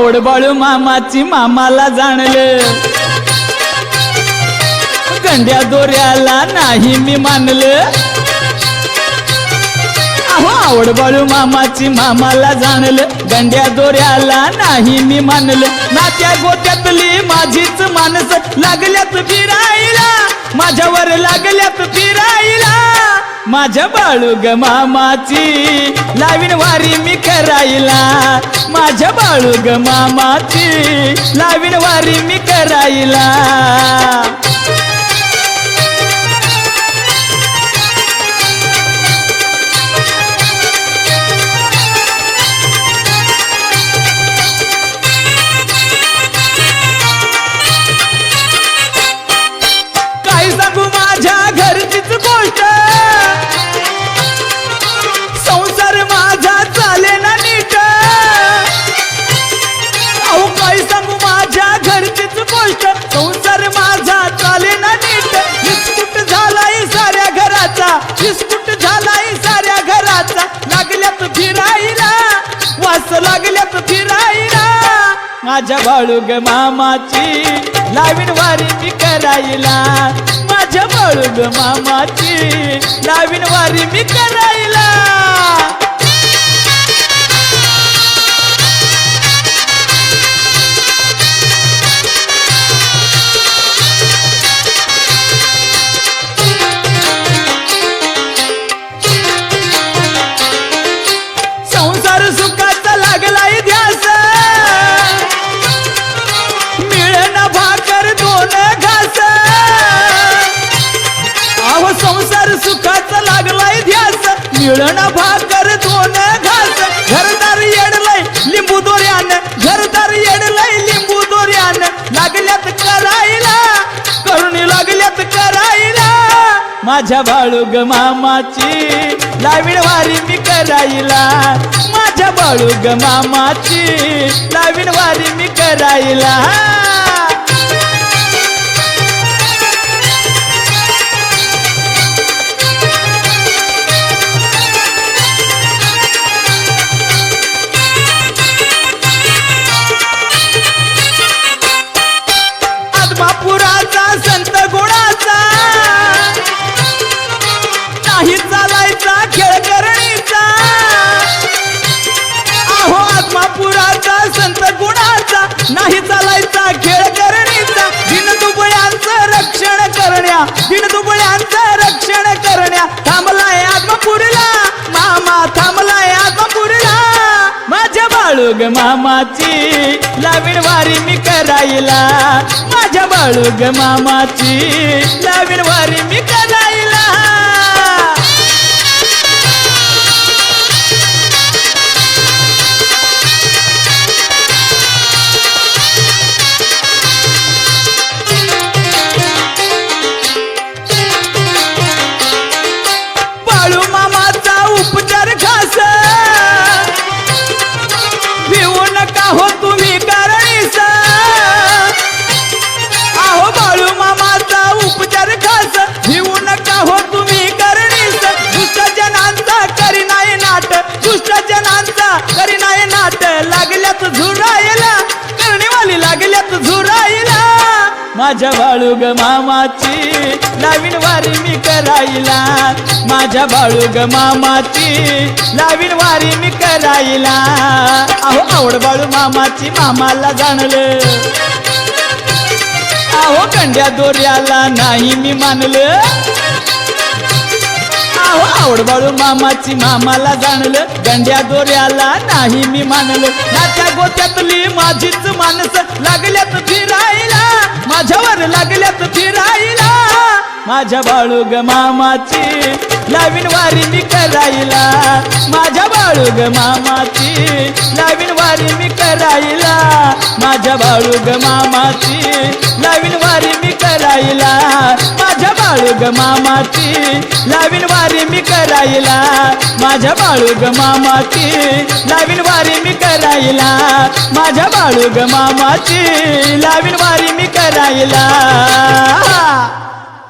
आवड बाळू मामाची मामाला जाणलं, गंड्या दोऱ्याला नाही मी मानलं। अहो आवड बाळू मामाची मामाला जाणलं, गंड्या दोऱ्याला नाही मी मानलं। नात्या गोत्यातली माझीच माणसं लागल्यात फिरायला, माझ्यावर लागल्यात फिरायला। माझ्या बाळू ग मामाची लावीन वारी मी करायला, माझ्या बाळू ग मामाची लावीन वारी मी करायला। काय सांगू माझ्या घरचीच गोष्ट, संसार माझा चाले ना नीट। अहो काय सांगू माझ्या घरचीच गोष्ट, संसार माझा चाले ना नीट। विस्कुट झालाय साऱ्या घराचा, विस्कुट झालाय साऱ्या घराचा। लागल्यात फिरायला, वास लागल्यात फिरायला। माझ्या बाळू ग मामाची लावीन वारी मी करायला, माझ्या बाळू ग मामाची लावीन वारी मी करायला। संसार सुखाचा लागलाय ध्यास, मिळना भाकर दोन घास। अहो संसार सुखाचा लागलाय ध्यास, मिळना भाकर दोन घास। घरदार येडलय लिंबू दोऱ्यानं, घरदार येडलय लिंबू दोऱ्यानं। लागल्यात करायला, करुणी लागल्यात करायला। माझ्या बाळू ग मामाची लावीन वारी मी करायला, माझ्या बाळू ग मामाची लावीन वारी मी करायला। आदमापुराचा संत गुणाचा, नाही चालायचा खेळ करणीचा। अहो आत्मापुराचा संत गुणाचा, नाही चालायचा खेळ करणीचा। दिनदुबळ्यांचं रक्षण करण्या, दिनदुबळ्यांचं रक्षण करण्या। थांबलाय आत्मापुरीला मामा, थांबलाय आत्मापुरीला। माझ्या बाळू ग मामाची लावीन वारी मी करायला, माझ्या बाळू ग मामाची लावीन वारी मी करायला। बाळू मामाचा उपचार खास, भिवू नका हो तुम्ही कारणीस। अहो बाळू मामाचा उपचार खास, भिवू नका हो तुम्ही कारणीस। दुष्ट जनांचा करी नाही नाट, दुष्ट जनांचा करी नाही नाट। लागल्यात झुरायला, करणीवाली लागल्यात झुरायला। माझ्या बाळू ग मामाची लावीन वारी मी करायला, माझ्या बाळू ग मामाची लावीन वारी मी करायला। अहो आवड बाळू मामाची मामाला जाणलं, अहो गंड्या दोऱ्याला नाही मी मानलं। अहो आवड बाळू मामाची मामाला जाणलं, गंड्या दोऱ्याला नाही मी मानलं। नात्या गोत्यातली माझीच माणसं लागल्यात फिरायला, माझ्यावर लागल्यात फिरायला। माझ्या बाळू ग मामाची लावीन वारी मी करायला, माझ्या बाळू ग मामाची लावीन वारी मी करायला, माझ्या बाळू ग मामाची लावीन वारी मी करायला, माझ्या बाळू ग मामाची लावीन वारी मी करायला, माझ्या बाळू ग मामाची लावीन वारी मी करायला, माझ्या बाळू ग मामाची लावीन वारी मी करायला।